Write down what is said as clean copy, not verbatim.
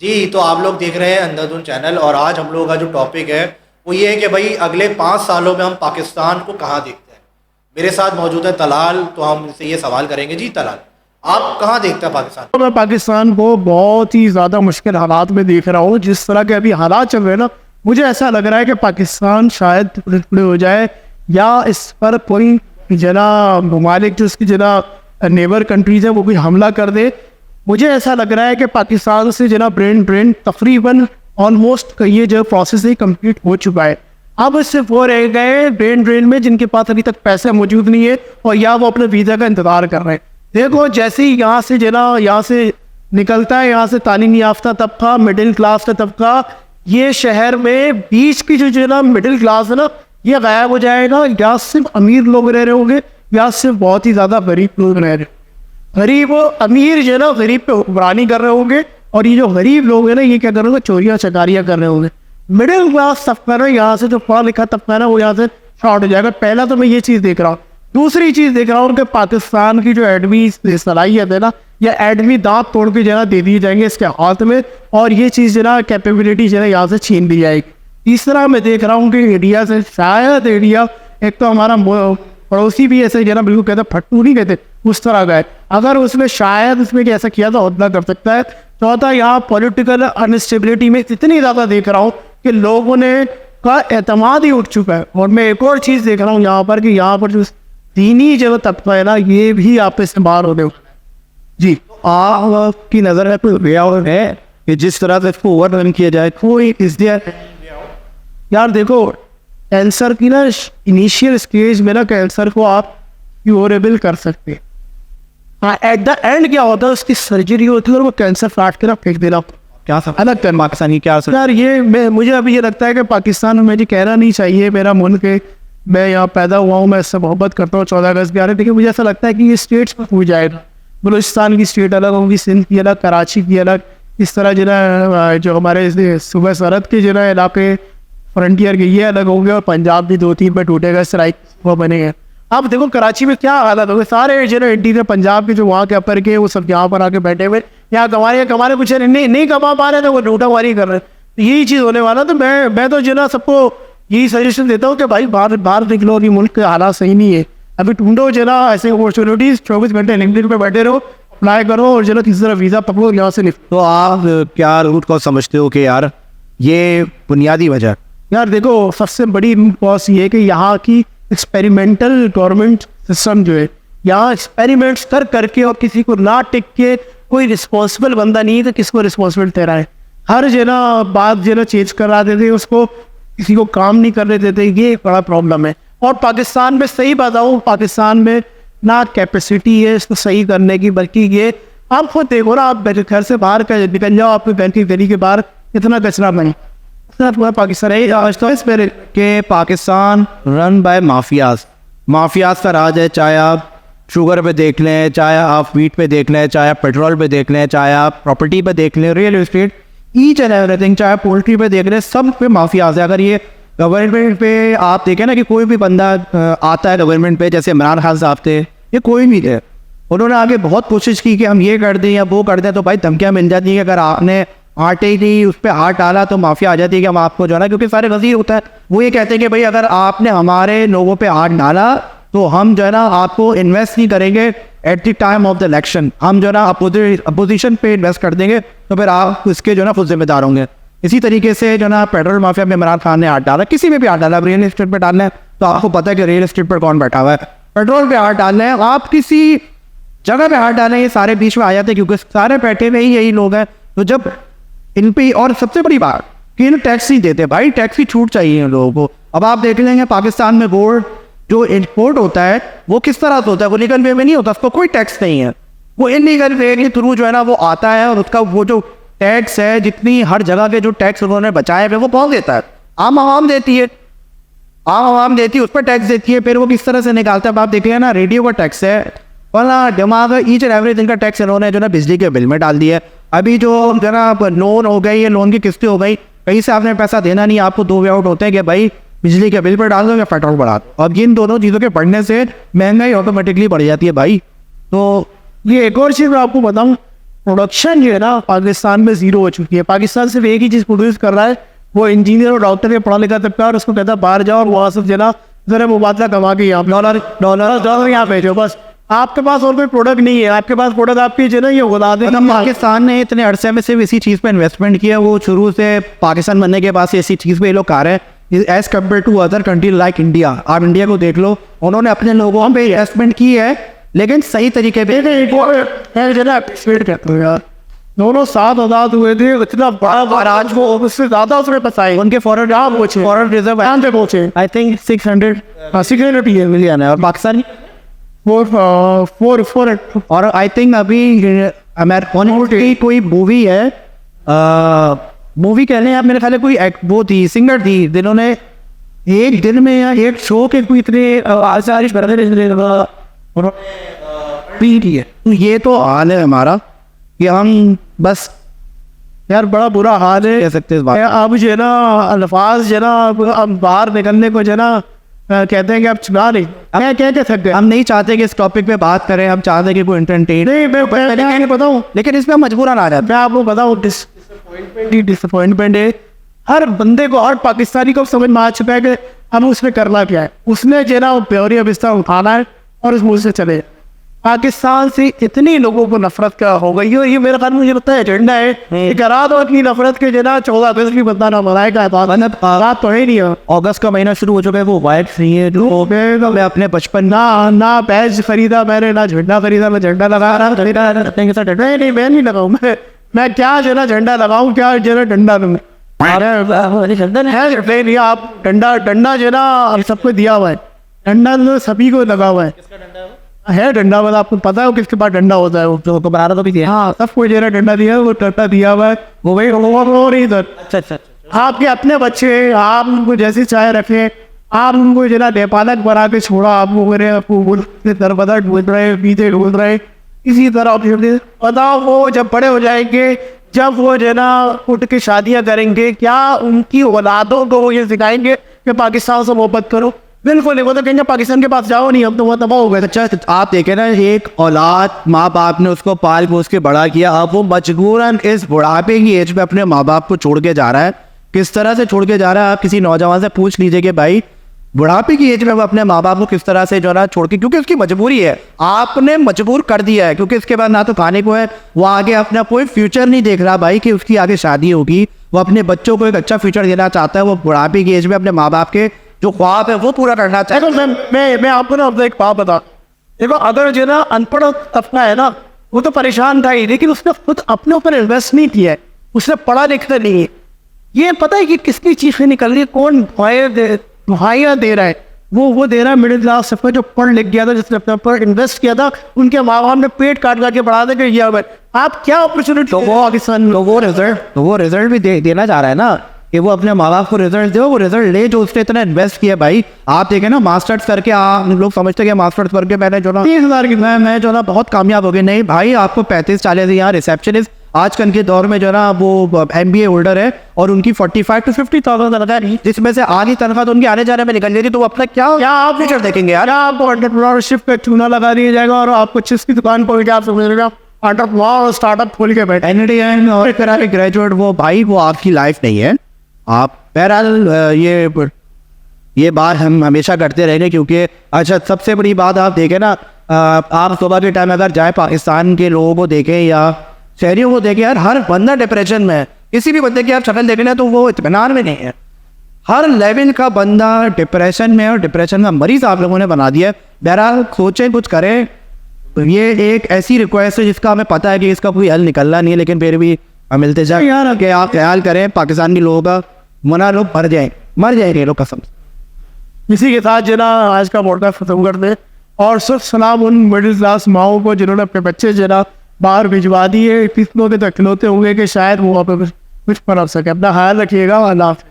जी, तो आप लोग देख रहे हैं अंधाधुन चैनल और आज हम लोगों का जो टॉपिक है वो ये है कि भाई अगले 5 सालों में हम पाकिस्तान को कहाँ देखते हैं। मेरे साथ मौजूद है तलाल, तो हम इनसे ये सवाल करेंगे। जी तलाल, आप कहाँ देखते हैं पाकिस्तान? तो मैं पाकिस्तान को बहुत ही ज़्यादा मुश्किल हालात में देख रहा हूँ। जिस तरह के अभी हालात चल रहे हैं ना, मुझे ऐसा लग रहा है कि पाकिस्तान शायद टुकड़े हो जाए, या इस पर कोई जना ममालिक जो उसकी जना नेबर कंट्रीज है वो भी हमला कर दे। मुझे ऐसा लग रहा है कि पाकिस्तान से जना ब्रेन ड्रेन तकरीबन ऑलमोस्ट ये जो प्रोसेस है कंप्लीट हो चुका है। अब सिर्फ वो रह गए ब्रेन ड्रेन में जिनके पास अभी तक पैसे मौजूद नहीं है और या वो अपने वीज़ा का इंतज़ार कर रहे हैं। देखो, जैसे ही यहाँ से जना यहाँ से निकलता है, यहाँ से तालीम याफ्ता तबका, मिडिल क्लास का तबका, ये शहर में बीच की जो जना मिडिल क्लास है ना, ये गायब हो जाएगा। यहाँ सिर्फ अमीर लोग रह रहे होंगे, यहाँ सिर्फ बहुत ही ज़्यादा गरीब लोग रह रहे। गरीब अमीर जो है ना गरीब पे हुक्मरानी कर रहे होंगे, और ये जो गरीब लोग हैं ना ये क्या कर रहे होंगे, चोरियाँ चकारियाँ कर रहे होंगे। मिडिल क्लास तबका ना, यहाँ से जो पढ़ा लिखा तबका ना, वो यहाँ से शॉर्ट हो जाएगा। पहला तो मैं ये चीज़ देख रहा हूँ। दूसरी चीज़ देख रहा हूँ कि पाकिस्तान की जो एडमी सलाहियत है ना, या एडमी दांत तोड़ के जना दे दिए जाएंगे इसके हाथ में, और ये चीज़ जना कैपेबिलिटी जना यहाँ से छीन ली जाएगी। तीसरा मैं देख रहा हूँ कि इंडिया से शायद इंडिया, एक तो हमारा पड़ोसी भी ऐसे जना बिल्कुल कहते फट्टू नहीं कहते उस तरह का है, अगर उसमें शायद उसमें ऐसा किया तो हमला कर सकता है। चौथा, यहाँ पॉलिटिकल अनस्टेबिलिटी में इतनी ज़्यादा देख रहा हूँ कि लोगों ने का एतमाद ही उठ चुका है। और मैं एक और चीज़ देख रहा हूँ यहाँ पर कि यहाँ पर जो दीनी जो तबका है ना, ये भी आपस में बाहर होने। जी, आपकी नज़र में कोई वे आउट है कि जिस तरह से इसको ओवरटर्न किया जाए? कोई इसलिए यार देखो, कैंसर की ना इनिशियल स्टेज में ना कैंसर को आप क्योरेबल कर सकते हैं। हाँ, एट द एंड क्या होता है, उसकी सर्जरी होती है और वो कैंसर काट के ना फेंक देना। क्या सब अलग कर पाकिस्तानी क्या यार, ये मुझे अभी ये लगता है कि पाकिस्तान में मुझे कहना नहीं चाहिए, मेरा मुल्क है, मैं यहाँ पैदा हुआ हूँ, मैं इससे मोहब्बत करता हूँ 14 अगस्त के आ रहे, लेकिन मुझे ऐसा लगता है कि ये स्टेट्स में हो जाएगा। बलूचिस्तान की स्टेट अलग होगी, सिंध की अलग, कराची की अलग। इस तरह जो हमारे सुबह सरहद के इलाके फ्रंटियर के ये अलग होंगे, और पंजाब भी 2-3 पे टूटेगा, स्ट्राइक वो बनेंगे। अब देखो कराची में क्या हालत होगी, सारे इंटीरियर पंजाब के जो वहाँ के अपर के वो सब यहाँ पर आके बैठे हुए, यहाँ कमाने कुछ नहीं कमा पा रहे थे, वो लूटामारी कर रहे हैं। तो यही चीज़ होने वाला। तो मैं तो सबको यही सजेशन देता हूँ कि भाई बाहर निकलो, अभी मुल्क के हालात सही नहीं है, अभी ढूंढो ऐसे अपॉर्चुनिटीज़, 24 घंटे लिंक्डइन पे बैठे रहो, अप्लाई करो, और किसी तरह वीज़ा पकड़ो, यहाँ से निकलो। तो आप क्या रूट को समझते हो कि यार ये बुनियादी वजह? यार देखो, सबसे बड़ी कॉज ये है कि यहाँ की एक्सपेरिमेंटल गवर्नमेंट सिस्टम जो है, यहाँ एक्सपेरिमेंट्स करके और किसी को ना टिक के, कोई रिस्पॉन्सिबल बंदा नहीं है तो किसको रिस्पॉन्सिबल ठहरा है। हर बात चेंज करा देते, उसको किसी को काम नहीं करने देते, ये एक बड़ा प्रॉब्लम है। और पाकिस्तान में सही बताऊँ, पाकिस्तान में ना कैपेसिटी है इसको सही करने की, बल्कि ये आप खुद देखो ना, आप घर से बाहर निकल जाओ, आपके घर की गली के बाहर इतना कचरा बने। पाकिस्तान है आज तो इस पर कि पाकिस्तान रन बाय माफियाज का राज है। चाहे आप शुगर पे देख लें, चाहे आप वीट पे देख लें, चाहे आप पेट्रोल पे देख लें, चाहे आप प्रॉपर्टी पे देख लें, real estate, each and everything, चाहे पोल्ट्री पे देख लें, सब पे माफियाज है। अगर ये गवर्नमेंट पे आप देखें ना कि कोई भी बंदा आता है गवर्नमेंट पे, जैसे इमरान खान साहब थे, ये कोई भी थे, उन्होंने आगे बहुत कोशिश की कि हम ये कर दें या वो कर दें, तो भाई धमकियाँ मिल जाती है। अगर आपने आटे ही उस पर हाथ डाला तो माफिया आ जाती है कि हम आपको जो है ना, क्योंकि सारे वजीर होता है, वो ये कहते हैं कि भाई अगर आपने हमारे लोगों पे हाथ डाला तो हम जो है ना आपको इन्वेस्ट नहीं करेंगे at the time of the election, हम जो है ना अपोजिशन पे इन्वेस्ट कर देंगे, तो फिर आप उसके जो है ना खुद जिम्मेदार होंगे। इसी तरीके से जो है ना पेट्रोल माफिया में इमरान खान ने हाथ डाला, किसी में भी हाथ डाला, रियल एस्टेट पर डालना है तो आपको पता है कि रियल एस्टेट पर कौन बैठा हुआ है, पेट्रोल पे हाथ डालना है, आप किसी जगह पे हाथ डालें, ये सारे बीच में आ जाते हैं, क्योंकि सारे बैठे हुए ही यही लोग हैं। तो जब इन पे, और सबसे बड़ी बात कि इन टैक्स नहीं देते, भाई टैक्स की छूट चाहिए इन लोगों को। अब आप देख लेंगे पाकिस्तान में गोल्ड जो इंपोर्ट होता है वो किस तरह से होता है, वो लीगल वे में नहीं होता, उसको कोई टैक्स नहीं है, वो इलीगल वे के थ्रू जो है ना वो आता है, और उसका वो जो टैक्स है, जितनी हर जगह के जो टैक्स उन्होंने बचाए हुए वो कौन देता है? आम आवाम देती है, उस पर टैक्स देती है। फिर वो किस तरह से निकालता है, आप देखिए ना, रेडियो का टैक्स है, वरना दिमाग ईच एंड एवरीथिंग का टैक्स इन्होंने जो ना बिजली के बिल में डाल दिया है। अभी जो जना लोन हो गई, ये लोन की किस्तें हो गई, कहीं से आपने पैसा देना नहीं, आपको 2 वे आउट होते हैं कि भाई बिजली के बिल पर डाल दो या पेट्रोल बढ़ा दो। अब इन दोनों चीज़ों के बढ़ने से महंगाई ऑटोमेटिकली बढ़ जाती है भाई। तो ये एक और चीज़ मैं आपको बताऊं प्रोडक्शन जो है ना पाकिस्तान में जीरो हो चुकी है। पाकिस्तान सिर्फ एक ही चीज़ प्रोड्यूस कर रहा है, वो इंजीनियर और डॉक्टर के पढ़ा लिखा तबका, और उसको कहता है बाहर जाओ और वहाँ से जो है ना जरा मुबादला कमा के यहाँ डॉलर यहाँ भेजो। बस आपके पास और कोई प्रोडक्ट नहीं है, आपके पास प्रोडक्ट आपकी जो है ना ये उड़ा दे। पाकिस्तान ने इतने अरसे में सिर्फ इसी चीज़ पे इन्वेस्टमेंट किया, वो शुरू से पाकिस्तान बनने के बाद से इसी चीज़ पे ये लोग कर रहे हैं as compared to other country like India. आप इंडिया को देख लो, उन्होंने अपने लोगों पे इन्वेस्टमेंट की है लेकिन सही तरीके पे। यार दोनों साथ आजाद हुए थे, इतना बड़ा राज वो उससे ज्यादा उसमें फंसाए। उनके फॉरेन रिजर्व पहुंचे आई थिंक 600 मिलियन है, और पाकिस्तान फोर और आई थिंक अभी अमेरिकन की कोई मूवी है, मूवी कह लें आप, मेरे ख्याल कोई वो थी सिंगर थी जिन्होंने एक दिन में या एक शो के कोई इतने तो ये तो हाल है हमारा कि हम बस यार बड़ा बुरा हाल है कह सकते हैं इस बात। अब जो है ना अल्फाज जो है ना अब बाहर निकलने को जो है ना कहते हैं कि अब चुना नहीं, मैं कह सकते हम नहीं चाहते कि इस टॉपिक पे बात करें, हम चाहते हैं कि कोई एंटरटेन नहीं। मैं बताऊँ, लेकिन इसमें मजबूरन आ जाता मैं आपको बताऊँ डिसअपॉइंटमेंट है हर बंदे को, हर पाकिस्तानी को समझ में आ चुका है कि हम उसने करना क्या है। उसने जो है ना वो प्योरिया बिस्तर उठाना है और उस मुल्क से चले। पाकिस्तान से इतनी लोगों को नफरत क्या हो गई है, ये मेरे ख्याल मुझे लगता है एजेंडा है कि करा दो इतनी नफरत के जो ना 14 अगस्त की बंदा ना मनाएगा। बात तो है नहीं है, अगस्त का महीना शुरू हो चुका है, वो वाइट नहीं है जो मैं अपने बचपन ना बैज खरीदा मैंने, ना झंडा खरीदा, मैं झंडा लगा रहा नहीं मैं नहीं लगाऊँ, मैं क्या जो ना झंडा लगाऊँ, क्या जो ना डंडा लूँ। नहीं आप डंडा जो ना सबको दिया हुआ है, डंडा तो सभी को लगा हुआ है डंडा, मतलब आपको पता है किसके पास डंडा होता है, वो जो बना रहा तो भी दिया। हाँ सबको जो है डंडा दिया है, वो डंडा दिया हुआ है, वो वही रो रही इधर। अच्छा आपके अपने बच्चे, आप उनको जैसी चाहे रखें, आप उनको जो ना नेपालक बना के छोड़ा, आप वो मेरे दरबदर ढूंढ रहे, पीछे ढूंढ रहे, इसी तरह बताओ वो जब बड़े हो जाएंगे, जब वो जो ना उठ के शादियां करेंगे, क्या उनकी औलादों को वो ये सिखाएंगे कि पाकिस्तान से मोहब्बत करो? बिल्कुल नहीं, वो तो कहेंगे पाकिस्तान के पास जाओ नहीं, अब तो वो तबाह हो गए। अच्छा आप देखें ना, एक औलाद माँ बाप ने उसको पाल पोस के बड़ा किया, अब वो मजबूरन इस बुढ़ापे की एज में अपने माँ बाप को छोड़ के जा रहा है। किस तरह से छोड़ के जा रहा है, आप किसी नौजवान से पूछ लीजिए कि भाई बुढ़ापे की एज में वो अपने माँ बाप को किस तरह से जो है छोड़ के, क्योंकि उसकी मजबूरी है, आपने मजबूर कर दिया है, क्योंकि इसके बाद ना तो खाने को है, वो आगे अपना कोई फ्यूचर नहीं देख रहा भाई कि उसकी आगे शादी होगी, वो अपने बच्चों को एक अच्छा फ्यूचर देना चाहता है, वो बुढ़ापे की एज में अपने माँ बाप के जो ख्वाब है वो पूरा करना चाहता है। मैं आपको ना एक बात बता, देखो अगर जो ना अनपढ़ अपना है ना, वो तो परेशान था ही, लेकिन उसने खुद अपने ऊपर इन्वेस्ट नहीं किया है, उसने पढ़ा लिखा नहीं है, ये पता है कि किसकी चीज़ें निकल रही है, कौन मुहैया दे रहा है, वो दे रहा है मिडिल क्लास सबको जो पढ़ लिख गया था, जिसने अपने ऊपर इन्वेस्ट किया था, उनके माँ बाप ने पेट काट के बढ़ा दे के आप क्या अपॉर्चुनिटी, वो रिजल्ट भी देना चाह रहा है ना कि वो अपने माँ बाप को रिजल्ट दो, वो रिजल्ट ले जो उसने इतना इन्वेस्ट किया। भाई आप देखें ना, मास्टर्स करके आप लोग समझते हैं मास्टर्स करके मैंने जो ना 30,000 की मैं जो ना बहुत कामयाब हो गई, नहीं भाई आपको 35-40 यहाँ रिसेप्शनिस्ट आजकल के दौर में जो ना वो MBA होल्डर है और उनकी 45 to 50,000 तनख्वाह है, जिसमें से आधी तनख्वाह तो उनकी आने जाने में निकल जाती, तो वो अपना क्या आप फ्यूचर देखेंगे यार। आपको एंटरप्रेन्योरशिप पे चूना लगा दिया जाएगा और आपको जिसकी दुकान खोल के आप समझ रहे एंटरप्रेन्योर स्टार्टअप खोल के बैठे NIT और ग्रेजुएट, वो भाई वो आपकी लाइफ नहीं है। आप बहरहाल ये बात हम हमेशा करते रहेंगे, क्योंकि अच्छा सबसे बड़ी बात आप देखें ना, आप सुबह के टाइम अगर जाए पाकिस्तान के लोगों को देखें या शहरियों को देखें, यार हर बंदा डिप्रेशन में है, किसी भी बंदे की आप शक्ल देखें ना तो वो इत्मीनान में नहीं है, हर लेवल का बंदा डिप्रेशन में, और डिप्रेशन का मरीज आप लोगों ने बना दिया है। बहरहाल सोचें, कुछ करें, ये एक ऐसी रिक्वेस्ट है जिसका हमें पता है कि इसका कोई हल निकलना नहीं है, लेकिन फिर भी हम मिलते जाए यार कि आप ख्याल करें पाकिस्तान के लोगों का, वरना लोग मर जाएंगे लोग कसम। इसी के साथ जो ना आज का पॉडकास्ट खत्म कर दे, और सिर्फ सलाम उन मिडिल क्लास माओं को जिन्होंने अपने बच्चे जो ना बाहर भिजवा दिए, कितनों के तकलौते होंगे कि शायद वो वहाँ पे कुछ पढ़ सके। अपना ख्याल रखिएगा, अल्लाह हाफ़िज़।